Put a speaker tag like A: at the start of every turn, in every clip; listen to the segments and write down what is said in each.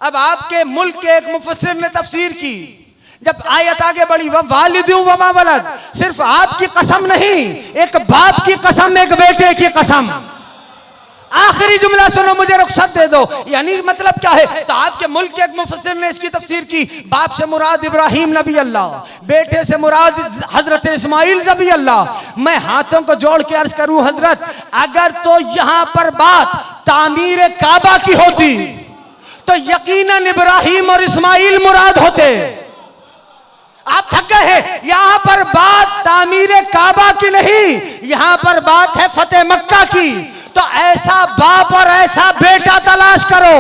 A: अब आपके मुल्क के एक मुफस्सिर ने तफसीर की, जब आयत आगे बढ़ी व वालिदु व मा वलद, सिर्फ आपकी कसम नहीं, एक बाप की कसम, एक बेटे की कसम। आखिरी जुमला सुनो, मुझे रुखसत दे दो। यानी मतलब क्या है? तो आपके मुल्क के एक मुफस्सिर ने इसकी तफसीर की, बाप से मुराद इब्राहिम नबी अल्लाह, बेटे से मुराद हजरत इस्माइल नबी अल्लाह। मैं हाथों को जोड़ के अर्ज करूं हजरत, अगर तो यहां पर बात तामीर काबा की होती तो यकीनन इब्राहिम और इस्माइल मुराद होते। आप थक गए हैं। यहां पर बात तामीर काबा की नहीं, यहां पर बात है फतेह मक्का की। तो ऐसा बाप और ऐसा बेटा तलाश करो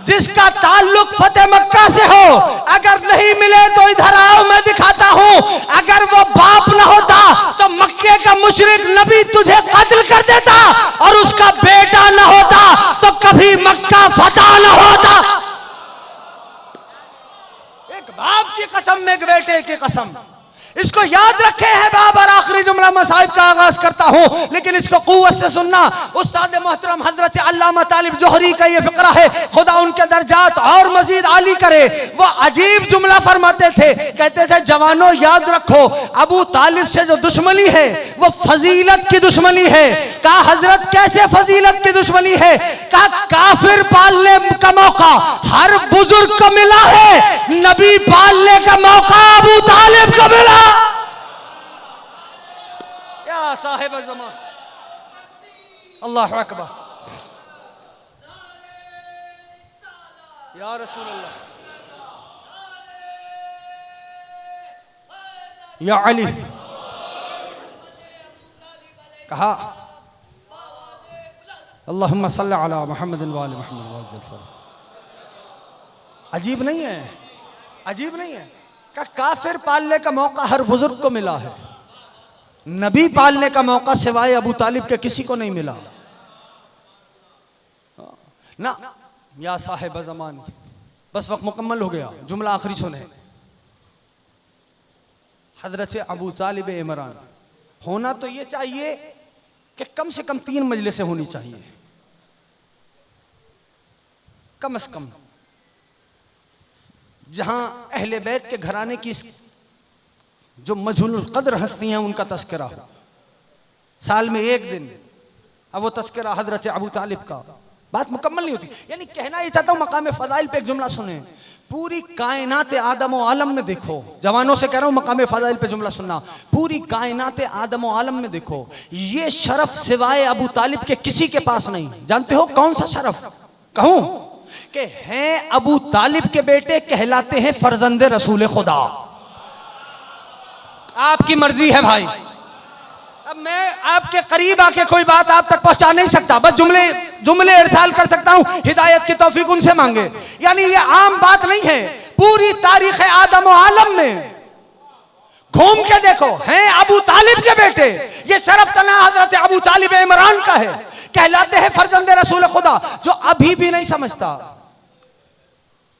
A: जिसका ताल्लुक फतेह मक्का से हो। अगर नहीं मिले तो इधर आओ, मैं दिखाता हूं। अगर वो बाप ना होता तो मक्के का मुशरिक नबी तुझे कत्ल कर देता, और उसका बेटा ना होता तो कभी मक्का फतह ना होता। एक बाप की कसम, एक बेटे की कसम, इसको याद रखे हैं बाप। और आखिरी जुमला मसाइब का आगाज करता हूं, लेकिन इसको कुव्वत से सुनना। उस्ताद मोहतरम हजरत अल्लामा तालिब जोहरी का ये फिक्रा है, खुदा उनके दर्जात और मजीद आली करे। वो अजीब जुमला फरमाते थे, कहते थे जवानों याद रखो, अबू तालिब से जो दुश्मनी है वो फजीलत की दुश्मनी है। कहा हजरत कैसे फजीलत की दुश्मनी है? कहा काफिर पालने का मौका हर बुजुर्ग को मिला है, नबी पालने का मौका अबू तालिब को मिला। या साहिब ज़मान, अल्लाहु अकबर, या रसूल अल्लाह, या अली। कहा अल्लाहुम्मा सल्ली अला मुहम्मद व आलि मुहम्मद। अजीब नहीं है? अजीब नहीं है? का काफिर पालने का मौका हर बुजुर्ग को मिला है, नबी पालने का मौका सिवाय अबू तालिब के किसी को नहीं मिला ना। या साहिब ज़मान, बस वक्त मुकम्मल हो गया, जुमला आखिरी सुने। हजरत अबू तालिब इमरान होना तो ये चाहिए कि कम से कम 3 मजलिसें होनी चाहिए, कम से कम, जहां अहले बैत के घराने की जो मजहूलुल कद्र हस्ती हैं उनका तस्करा हो, साल में 1 दिन। अब वो तस्करा हजरत अबू तालिब का, बात मुकम्मल नहीं होती। यानी कहना ये चाहता हूं, मकाम फदाइल पे एक जुमला सुने। पूरी कायनात आदम और आलम में देखो, जवानों से कह रहा हूं मकाम फदाइल पे जुमला सुनना। पूरी कायनात आदम और आलम में देखो, ये शरफ सिवाय अबू तालिब के किसी के पास नहीं। जानते हो कौन सा शरफ कहूं? कि हैं अबू तालिब के बेटे कहलाते हैं फर्जंदे रसूल खुदा। आपकी मर्जी है भाई। अब मैं आपके करीब आके कोई बात आप तक पहुंचा नहीं सकता, बस जुमले इरसाल कर सकता हूं, हिदायत की तौफीक उनसे मांगे। यानी ये आम बात नहीं है। पूरी तारीख आदम और आलम में घूम के देखो, हैं अबू तालिब के बेटे। ये शरफ तना हजरत अबू तालिब इमरान का है, कहलाते हैं फर्जंदे रसूल खुदा, जो अभी भी नहीं समझता।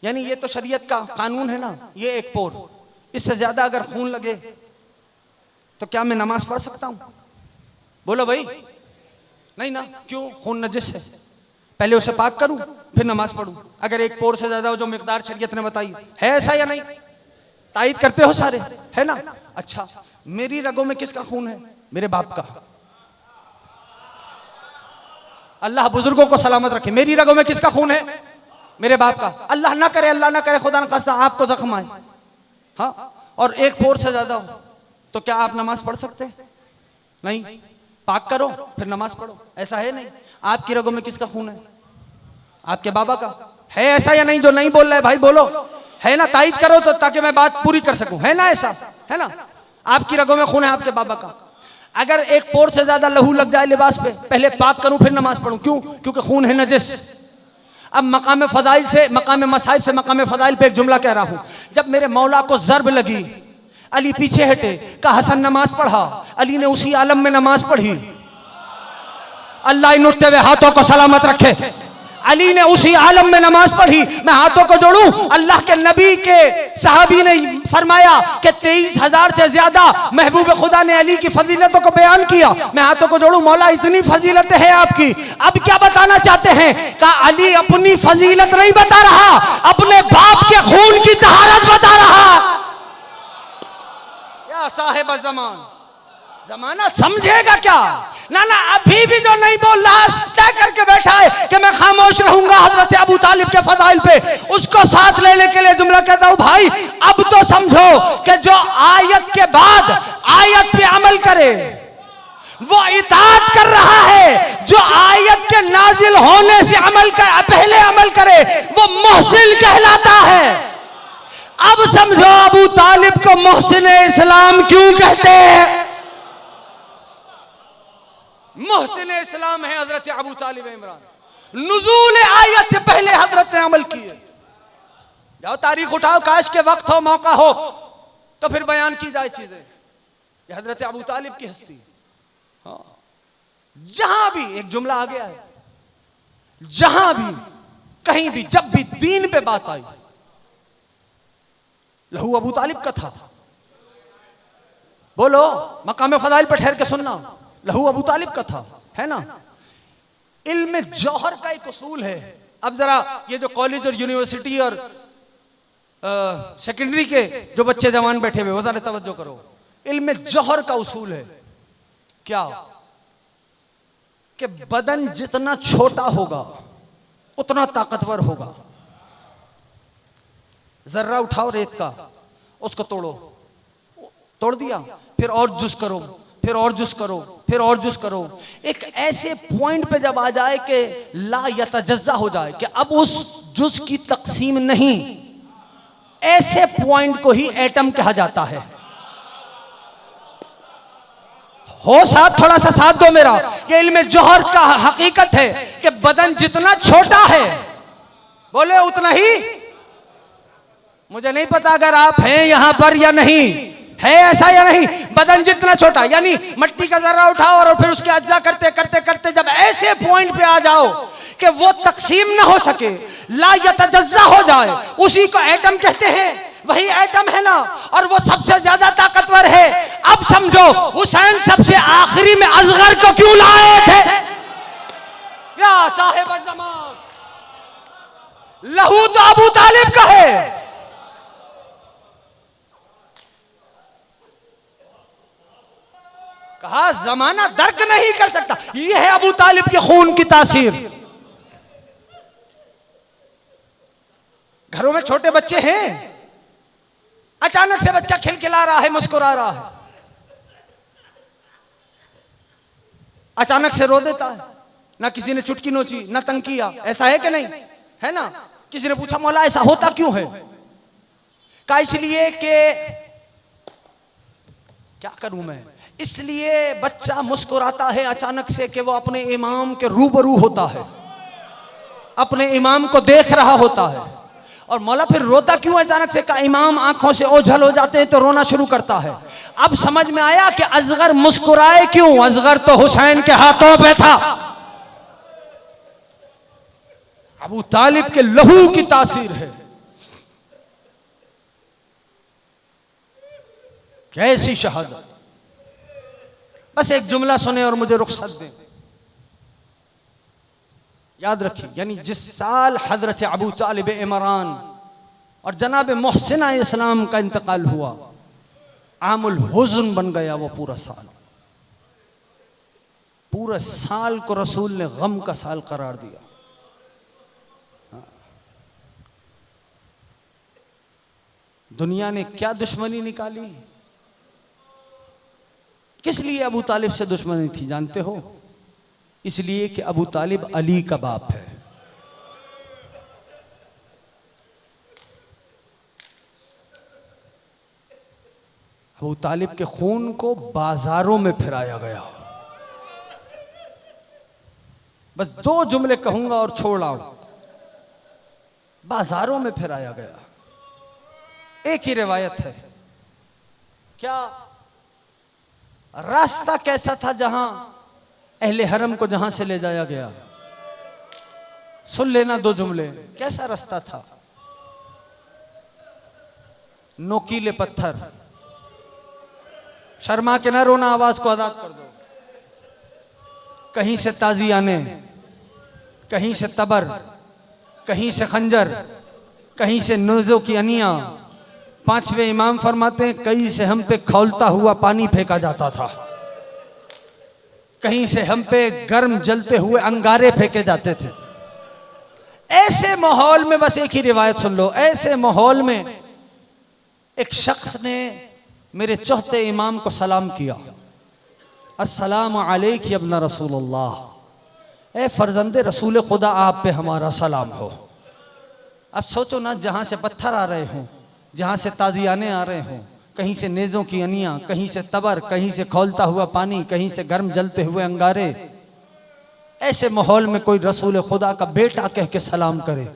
A: यानी ये तो शरीयत का कानून है ना, ये एक पोर, इससे ज्यादा अगर खून लगे तो क्या मैं नमाज पढ़ सकता हूं? बोलो भाई, नहीं ना। क्यों? खून नजिस है, पहले उसे पाक करूं फिर नमाज पढ़ूं। अगर एक पोर से ज्यादा हो, जो मिकदार शरीयत ने बताई है, ऐसा या नहीं? तायद करते हो सारे, है ना? अच्छा, मेरी रगों में किसका खून है? मेरे बाप का। अल्लाह बुजुर्गों को सलामत रखे। मेरी रगों में किसका खून है? मेरे बाप का। अल्लाह ना करे खुदा न खास्ता आपको जख्म आए, हाँ, और एक पोर से ज्यादा हो, तो क्या आप नमाज पढ़ सकते? नहीं। पाक करो फिर नमाज पढ़ो, ऐसा है नहीं। आपकी रगों में किसका खून है? आपके बाबा का है। ऐसा या नहीं? जो नहीं बोल रहे भाई बोलो, है ना? तायद करो तो, ताकि मैं बात पूरी कर सकूं, है ना? ऐसा है ना? आपकी रगों में खून है आपके बाबा का। अगर एक पोर से ज्यादा लहू लग जाए लिबास पे, पहले पाक करूं फिर नमाज पढ़ूं। क्यों? क्योंकि खून है नजिस। अब मकाम फदाइल से, मकाम मसाइब से मकाम फदाइल पे एक जुमला कह रहा हूं। जब मेरे मौला को ज़र्ब लगी, अली पीछे हटे, कहा हसन नमाज पढ़ा, अली ने उसी आलम में नमाज पढ़ी। अल्लाह इन उठते हुए हाथों को सलामत रखे। अली ने उसी आलम में नमाज पढ़ी। मैं हाथों को जोड़ूं, अल्लाह के नबी के सहाबी ने फरमाया कि 23,000 से ज्यादा महबूब खुदा ने अली की फजीलतों को बयान किया। मैं हाथों को जोड़ूं, मौला इतनी फजीलतें हैं आपकी, अब क्या बताना चाहते हैं? कहा अली अपनी फजीलत नहीं बता रहा, अपने बाप के खून की तहारत बता रहा। या साहिब ज़मान, जमाना समझेगा क्या? ना ना, अभी भी जो नहीं बोल रहा, तय करके बैठा है कि मैं खामोश रहूंगा हजरत अबू तालिब के फदाइल पे, उसको साथ लेने के लिए जुमला कहता हूं, भाई अब तो समझो कि जो आयत के बाद आयत पे अमल करे वो इताअत कर रहा है, जो आयत के नाजिल होने से पहले अमल करे वो मोहसिन कहलाता है। अब समझो अबू तालिब को मोहसिन इस्लाम क्यों कहते हैं? मोहसिन इस्लाम है हजरत अबू तालिब इमरान। नुज़ूल आयत से पहले हजरत ने अमल किए। जाओ तारीख उठाओ, काश के वक्त हो, मौका हो तो फिर बयान की जाए चीजें। ये हजरत अबू तालिब की हस्ती। हाँ, जहां भी एक जुमला आ गया है, जहां भी कहीं भी जब भी दीन पे बात आई, लहू अबू तालिब का था। बोलो, मकाम फदाइल पर ठहर के सुनना, लहू अबू तालिब का था, है ना। इल्म जौहर का एक उसूल है। अब जरा ये जो कॉलेज और यूनिवर्सिटी और सेकेंडरी के जो बच्चे जवान बैठे हुए, वो जरा तवज्जो करो। इल्म जौहर का उसूल है क्या कि बदन जितना छोटा होगा उतना ताकतवर होगा। जर्रा उठाओ रेत का, उसको तोड़ो, तोड़ दिया, फिर और जुस करो, फिर और जुस करो, फिर और जुस करो, एक ऐसे पॉइंट पे जब आ जाए कि ला यतजज़्ज़ा हो जाए कि अब उस जुस की तकसीम नहीं, ऐसे पॉइंट को ही एटम कहा जाता है। हो साथ, थोड़ा सा साथ दो मेरा। कि इल्म जौहर का हकीकत है कि बदन जितना छोटा है, बोले उतना ही, मुझे नहीं पता अगर आप हैं यहां पर या नहीं है, ऐसा या नहीं, बदन जितना छोटा, यानी मट्टी का जर्रा उठाओ और फिर उसके अज्जा करते करते करते जब ऐसे पॉइंट पे आ जाओ कि वो तकसीम ना हो सके, ला यतजज़्ज़ा हो जाए, उसी को एटम कहते हैं। वही एटम है ना, और वो सबसे ज्यादा ताकतवर है। अब समझो हुसैन सबसे आखिरी में असगर को क्यों लाए थे? या साहिब ज़मान, लहू तो अबू तालिब का है। कहा जमाना दर्क नहीं कर सकता। यह है अबू तालिब के खून की तासीर। घरों में छोटे बच्चे हैं, अचानक से बच्चा खिलखिला रहा है, मुस्कुरा रहा है, अचानक से रो देता है, ना किसी ने चुटकी नोची, ना तंग किया। ऐसा है कि नहीं है ना? किसी ने पूछा मौला ऐसा होता क्यों है? का इसलिए कि क्या करूं मैं, इसलिए बच्चा मुस्कुराता है अचानक से कि वो अपने इमाम के रूबरू होता है, अपने इमाम को देख रहा होता है। और मौला फिर रोता क्यों अचानक से? का इमाम आंखों से ओझल हो जाते हैं तो रोना शुरू करता है। अब समझ में आया कि असगर मुस्कुराए क्यों? असगर तो हुसैन के हाथों पे था। अबू तालिब के लहू की तासीर है। कैसी शहादत। बस एक जुमला सुने और मुझे रुखसत दें। याद रखिए, यानी जिस साल हजरत अबू तालिब इमरान और जनाब मोहसिन इस्लाम का इंतकाल हुआ, आमुल हुज़्न बन गया वो पूरा साल। पूरे साल को रसूल ने गम का साल करार दिया। दुनिया ने क्या दुश्मनी निकाली? किस लिए अबू तालिब से दुश्मनी थी जानते हो? इसलिए कि अबू तालिब अली का बाप है। अबू तालिब के खून को बाजारों में फिराया गया। बस दो जुमले कहूंगा और छोड़ आऊं। बाजारों में फिराया गया। एक ही रिवायत है। क्या रास्ता कैसा था जहां अहले हरम को जहां से ले जाया गया? सुन लेना दो जुमले। कैसा रास्ता था? नोकीले पत्थर। शर्मा के न रोना, आवाज को आजाद कर दो। कहीं से ताजियाने, कहीं से तबर, कहीं से खंजर, कहीं से नोजों की अनियां। पांचवें इमाम फरमाते हैं कहीं से हम पे खौलता हुआ पानी फेंका जाता था, कहीं से हम पे गर्म जलते हुए अंगारे फेंके जाते थे। ऐसे माहौल में, बस एक ही रिवायत सुन लो, ऐसे माहौल में एक शख्स ने मेरे चौथे इमाम को सलाम किया, अस्सलामु अलैकुम अब्ना रसूलुल्लाह, ए फर्जंदे रसूल खुदा आप पे हमारा सलाम हो। अब सोचो ना, जहां से पत्थर आ रहे हों, जहां से ताजियाने आ रहे हों, कहीं से नेज़ों की अनियां, कहीं से तबर, कहीं से खौलता हुआ पानी, कहीं से गर्म जलते हुए अंगारे, ऐसे माहौल में कोई रसूल खुदा का बेटा कह के सलाम करे।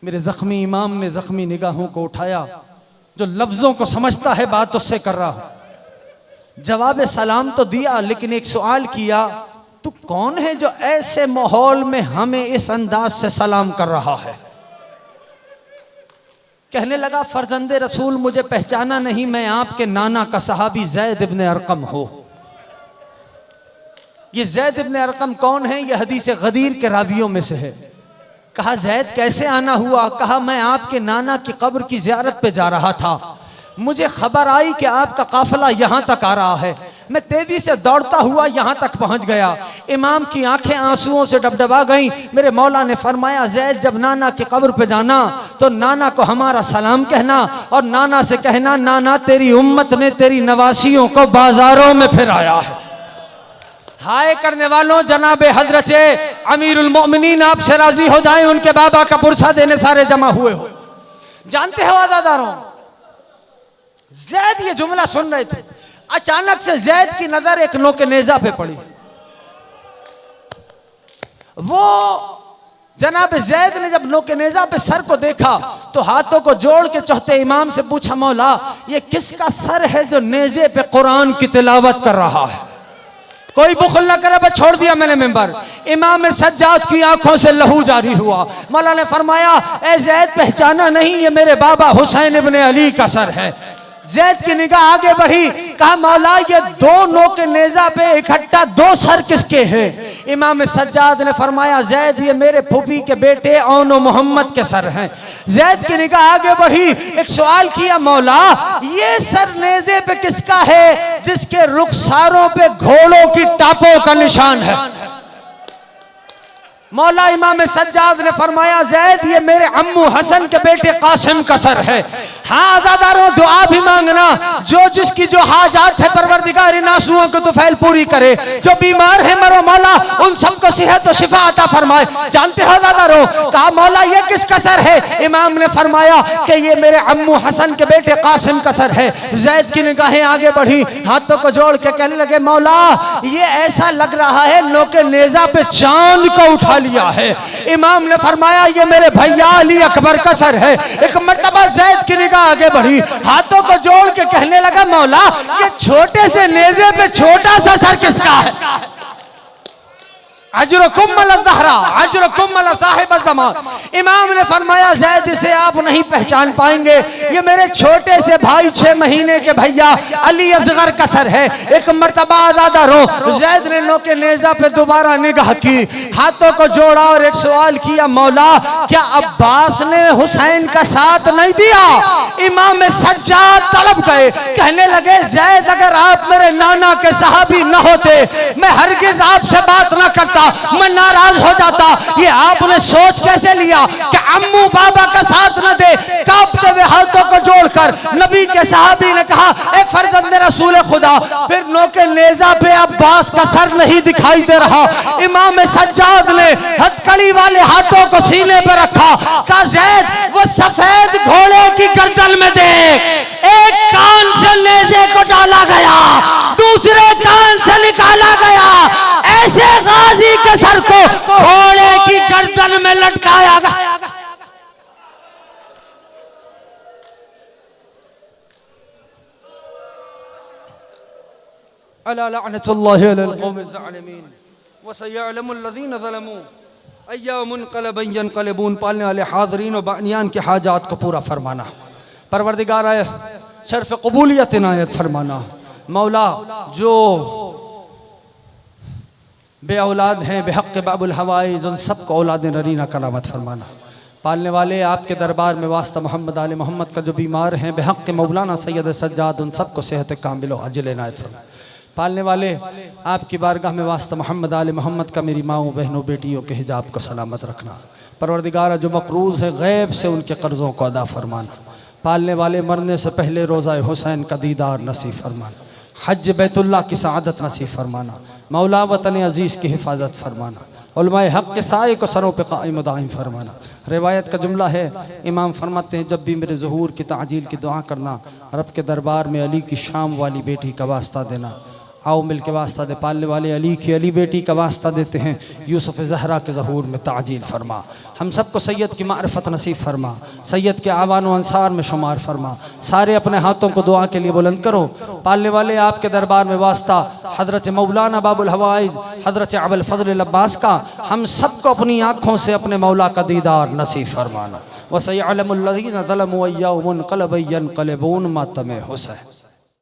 A: मेरे जख्मी इमाम ने जख्मी निगाहों को उठाया, जो लफ्जों को समझता है बात उससे कर रहा। जवाब सलाम तो दिया, लेकिन एक सवाल किया, तू कौन है जो ऐसे माहौल में हमें इस अंदाज से सलाम कर रहा है? कहने लगा, फर्जंदे रसूल मुझे पहचाना नहीं, मैं आपके नाना का सहाबी ज़ैद इब्न अरकम हो। ये ज़ैद इब्न अरकम कौन है? ये हदीस गदीर के रावियों में से है। कहा ज़ैद कैसे आना हुआ? कहा मैं आपके नाना की कब्र की ज़ियारत पे जा रहा था, मुझे खबर आई कि आपका काफिला यहाँ तक आ रहा है, मैं तेजी से दौड़ता हुआ यहाँ तक पहुँच गया। इमाम की आंखें आंसुओं से डबडबा गईं। मेरे मौला ने फरमाया, ज़ैद जब नाना की कब्र पे जाना तो नाना को हमारा सलाम कहना और नाना से कहना, नाना तेरी उम्मत ने तेरी नवासियों को बाजारों में फिराया है। हाय करने वालों, जनाबे हजरत अमीरुल मोमिनीन आपसे राजी हो जाएं, उनके बाबा का पुरसा देने सारे जमा हुए हो। जानते हो आज़ादारों, ज़ैद ये जुमला सुन रहे थे, अचानक से ज़ैद की नजर एक नोके नेज़ा पे पड़ी। वो जनाब ज़ैद ने जब नोके नेज़ा पे सर को देखा तो हाथों को जोड़ के चौथे इमाम से पूछा, मौला ये किसका सर है जो नेज़े पे कुरान की तिलावत कर रहा है? कोई बुखल न करे, बस छोड़ दिया मैंने मिंबर। इमाम सज्जाद की आंखों से लहू जारी हुआ। मौला ने फरमाया, ए ज़ैद पहचाना नहीं, ये मेरे बाबा हुसैन इब्ने अली का सर है। ज़ैद की निगाह आगे बढ़ी, कहा मौला ये दो नोके नेज़ा पे इकट्ठा दो सर किसके हैं? इमाम सज्जाद ने फरमाया, ज़ैद ये मेरे फूफी के बेटे औनो मोहम्मद के सर हैं। ज़ैद की निगाह आगे बढ़ी, एक सवाल किया, मौला ये सर नेज़े पे किसका है जिसके रुखसारों पे घोड़ों की टापों का निशान है? मौला इमाम सज्जाद ने फरमाया, ज़ैद ये मेरे अम्मू हसन के बेटे कासिम का सर है। हाँ आज़ादारों, दुआ भी मांगना, जो जिसकी जो हाजात है परवरदिगार इन आंसुओं को तो फैल पूरी करे। जो बीमार है मरो मौला उन सबको सेहत और शिफा अता फरमाए। जानते हो आज़ादारों, कहा मौला ये किसका सर है? इमाम ने फरमाया कि ये मेरे अम्मू हसन के बेटे कासिम का सर है। ज़ैद की निगाहें आगे बढ़ी, हाथों को जोड़ के कहने लगे, मौला ये ऐसा लग रहा है नोके नेज़ा पे चांद को उठा लिया है। इमाम ने फरमाया, ये मेरे भैया अली अकबर का सर है। एक मर्तबा ज़ैद की निगाह आगे बढ़ी, हाथों को जोड़ के कहने लगा, मौला ये छोटे से नेज़े पे छोटा सा सर किसका है? अजरुकुम अला ज़हरा अजरुकुम अला साहिब ज़मान। इमाम ने फरमाया, ज़ैद इसे आप नहीं पहचान पाएंगे, ये मेरे छोटे से भाई 6 महीने के भैया अली असगर का सर है। एक मर्तबा आज़ादारों, ज़ैद ने नोके नेज़ा पे दोबारा निगाह की, हाथों को जोड़ा और एक सवाल किया, मौला क्या अब्बास ने हुसैन का साथ नहीं दिया? इमाम सज्जाद तलब गए, कहने लगे, ज़ैद अगर आप मेरे नाना के सहाबी न होते मैं हरगिज़ आपसे बात न करता, मैं नाराज हो जाता। ये आपने सोच कैसे लिया कि अम्मू बाबा का साथ न दे? कांपते हुए हाथों को जोड़कर नबी के सहाबी ने कहा, ए फर्जंद रसूल खुदा, फिर नोके नेज़ा पे अब्बास का सर नहीं दिखाई दे रहा। इमाम सज्जाद ने हथकड़ी वाले हाथों को सीने पर रखा, कहा, ज़ैद वो सफेद घोड़े की गर्दन में देख, एक कान से नेज़े को डाला गया, दूसरे कान से निकाला गया, ऐसे गाजी के सर को घोड़े की गर्दन में लटकाया गया। अला लअनतुल्लाहि अलल कौमिज़ ज़ालिमीन व सयअलमुल लज़ीना ज़लमू अय्यामुनक़लबन पालने वाले हाज़रीन व बानियान के हाजात को पूरा फरमाना। परवरदिगार आए शर्फ कबूलियत इनायत फरमाना। मौला जो बे औलाद हैं बेहक़ बाबुल हवाइज उन सब को औलाद नरीना करामत फरमाना। पालने वाले आपके दरबार में वास्ता मोहम्मद आले मोहम्मद का जो बीमार हैं बेहक़ मौलाना सैयद सज्जाद उन सब को सेहत कामिल व आजिल इनायत फरमाना। पालने वाले आपकी बारगाह में वास्ता मोहम्मद आले मोहम्मद का मेरी माओ बहनों बेटियों के हिजाब को सलामत रखना। परवरदिगार जो मकरूज़ है गैब से उनके कर्ज़ों को अदा फरमाना। पालने वाले मरने से पहले रोज़ा हुसैन का दीदार नसीब फरमाना। हज बैतुल्लाह की सआदत नसीब फरमाना। मौला वतन अज़ीज़ की हिफाजत फरमाना। उलमाए हक़ के साए को सरों पे कायम दाइम फरमाना। रिवायत का जुमला है इमाम फरमाते हैं जब भी मेरे ज़हूर की ताजील की दुआ करना रब के दरबार में अली की शाम वाली बेटी का वास्ता देना। आओ मिल के वास्ता दे। पालने वाले अली की अली बेटी का वास्ता देते हैं यूसुफ़ ज़हरा के ज़हूर में ताजील फरमा। हम सबको सैयद की मारिफत नसीब फरमा। सैयद के आवान व अंसार में शुमार फरमा। सारे अपने हाथों को दुआ के लिए बुलंद करो। पालने वाले आपके दरबार में वास्ता हज़रत मौलाना बाबुल हवाइज हज़रत अबुल फ़ज़ल अब्बास का हम सबको अपनी आँखों से अपने मौला का दीदार नसीब फरमाना। व सयअलमुल्लज़ीना ज़लमू अय्युमुनक़लबन यनक़लिबून मा तम हुसैन।